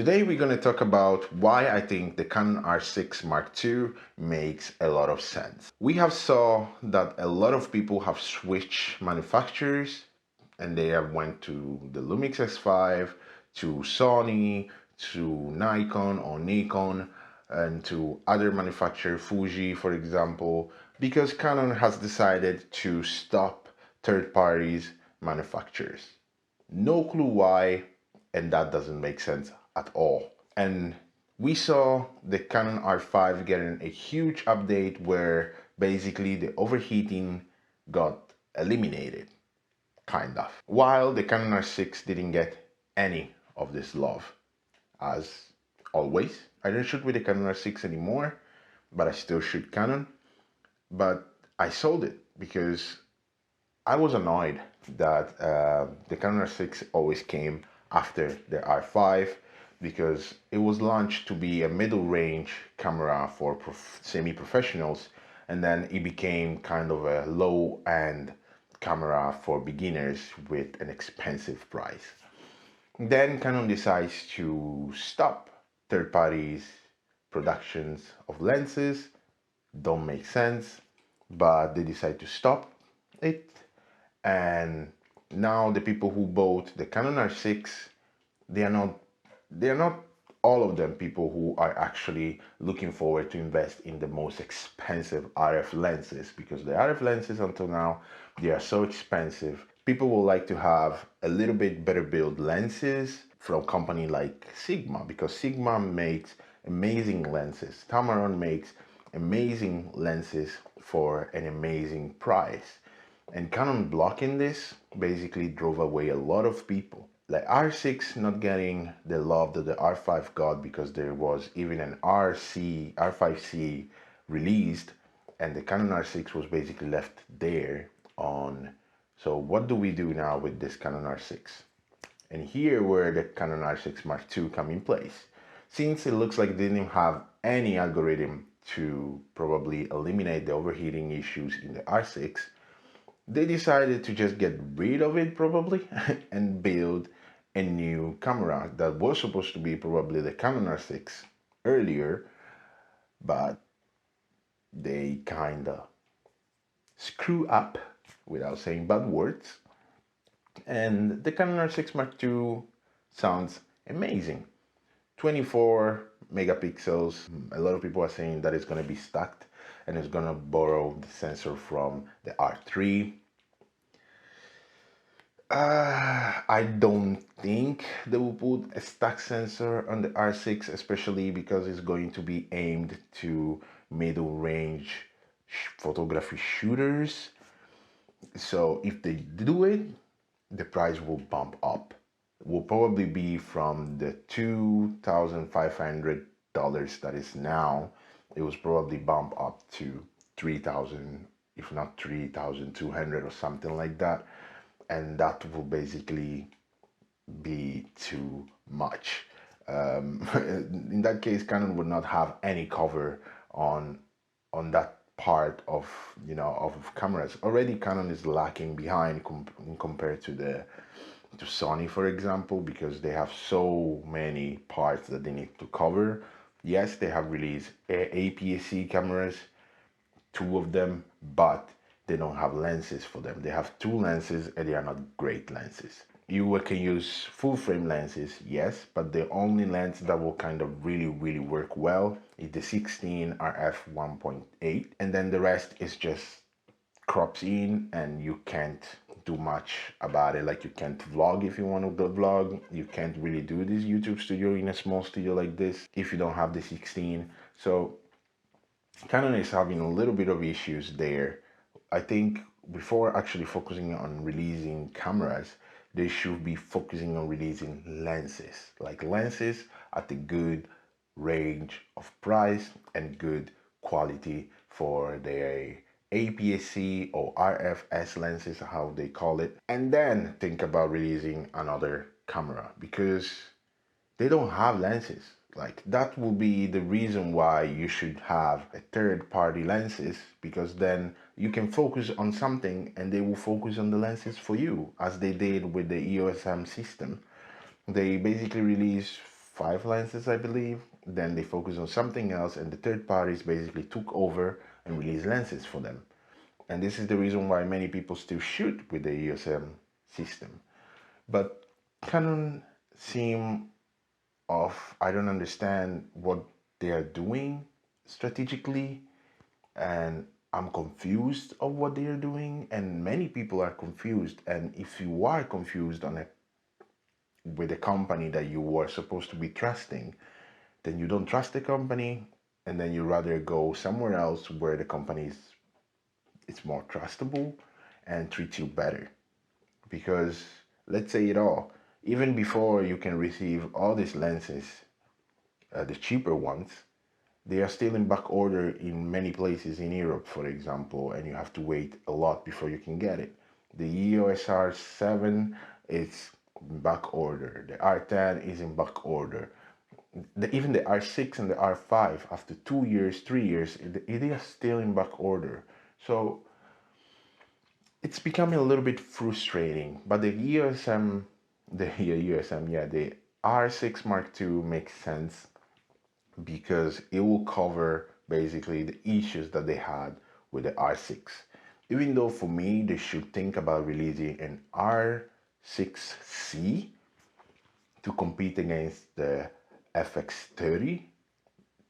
Today we're going to talk about why I think the Canon R6 Mark II makes a lot of sense. We have saw that a lot of people have switched manufacturers and they have went to the Lumix S5, to Sony, to Nikon or Nikon, and to other manufacturer, Fuji for example, because Canon has decided to stop third parties manufacturers. No clue why, and that doesn't make sense at all. And we saw the Canon R5 getting a huge update where basically the overheating got eliminated, kind of. While the Canon R6 didn't get any of this love. As always, I don't shoot with the Canon R6 anymore, but I still shoot Canon. But I sold it because I was annoyed that the Canon R6 always came after the R5 because it was launched to be a middle range camera for semi-professionals, and then it became kind of a low-end camera for beginners with an expensive price. Then Canon decides to stop third parties productions of lenses. Don't make sense, but they decide to stop it, and now the people who bought the Canon R6, they are not all of them people who are actually looking forward to invest in the most expensive RF lenses, because the RF lenses until now, they are so expensive. People would like to have a little bit better build lenses from a company like Sigma, because Sigma makes amazing lenses. Tamron makes amazing lenses for an amazing price. And Canon blocking this basically drove away a lot of people. Like R6 not getting the love that the R5 got because there was even an R5C released, and the Canon R6 was basically left there on. So what do we do now with this Canon R6? And here where the Canon R6 Mark II come in place. Since it looks like they didn't have any algorithm to probably eliminate the overheating issues in the R6, they decided to just get rid of it probably and build a new camera that was supposed to be probably the Canon R6 earlier, but they kinda screw up, without saying bad words, and the Canon R6 Mark II sounds amazing. 24 megapixels. A lot of people are saying that it's going to be stacked and it's going to borrow the sensor from the R3. I don't think they will put a stack sensor on the R6, especially because it's going to be aimed to middle range photography shooters. So if they do it, the price will bump up. It will probably be from the $2,500 that is now. It was probably bump up to 3,000, if not 3,200 or something like that. And that will basically be too much. In that case, Canon would not have any cover on that part of of cameras. Already Canon is lacking behind compared to Sony, for example, because they have so many parts that they need to cover. Yes, they have released APS-C cameras, 2 of them, but they don't have lenses for them. They have 2 lenses and they are not great lenses. You can use full frame lenses, yes, but the only lens that will kind of really work well is the 16 RF 1.8, and then the rest is just crops in and you can't do much about it. Like, you can't vlog if you want to vlog. You can't really do this YouTube studio in a small studio like this if you don't have the 16. So Canon is having a little bit of issues there. I think before actually focusing on releasing cameras, they should be focusing on releasing lenses, like lenses at a good range of price and good quality for their APS-C or RFS lenses, how they call it, and then think about releasing another camera, because they don't have lenses. Like, that will be the reason why you should have a third-party lenses, because then you can focus on something and they will focus on the lenses for you, as they did with the EOS M system. They basically released 5 lenses, I believe. Then they focused on something else, and the third parties basically took over and released lenses for them. And this is the reason why many people still shoot with the EOS M system. But Canon seem off. I don't understand what they are doing strategically, and I'm confused of what they are doing, and many people are confused. And if you are confused on it with a company that you were supposed to be trusting, then you don't trust the company, and then you rather go somewhere else where the company is it's more trustable and treats you better. Because let's say it all, even before you can receive all these lenses, the cheaper ones, they are still in back order in many places in Europe, for example, and you have to wait a lot before you can get it. The EOS R7 is back order. The R10 is in back order. Even the R6 and the R5, after 2 years, 3 years, it is still in back order. So it's becoming a little bit frustrating. But the the R6 Mark II makes sense because it will cover basically the issues that they had with the R6. Even though for me, they should think about releasing an R6C to compete against the FX30.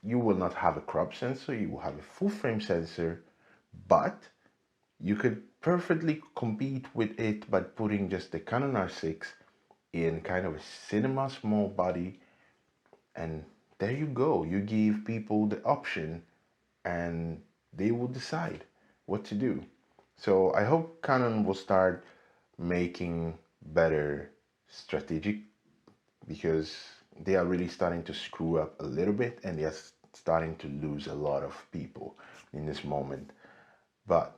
You will not have a crop sensor, you will have a full frame sensor, but you could perfectly compete with it by putting just the Canon R6 in kind of a cinema small body, and there you go. You give people the option and they will decide what to do. So I hope Canon will start making better strategic, because they are really starting to screw up a little bit and they are starting to lose a lot of people in this moment. But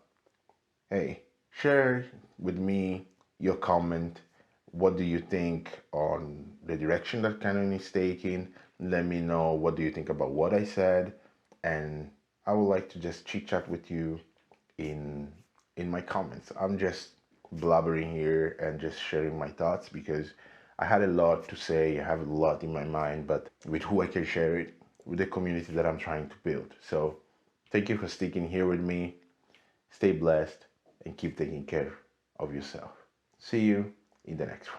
hey, share with me your comment. What do you think on the direction that Canon is taking? Let me know what do you think about what I said, and I would like to just chit chat with you in my comments. I'm just blabbering here and just sharing my thoughts because I had a lot to say. I have a lot in my mind, but with who I can share it, with the community that I'm trying to build. So thank you for sticking here with me. Stay blessed and keep taking care of yourself. See you in the next one.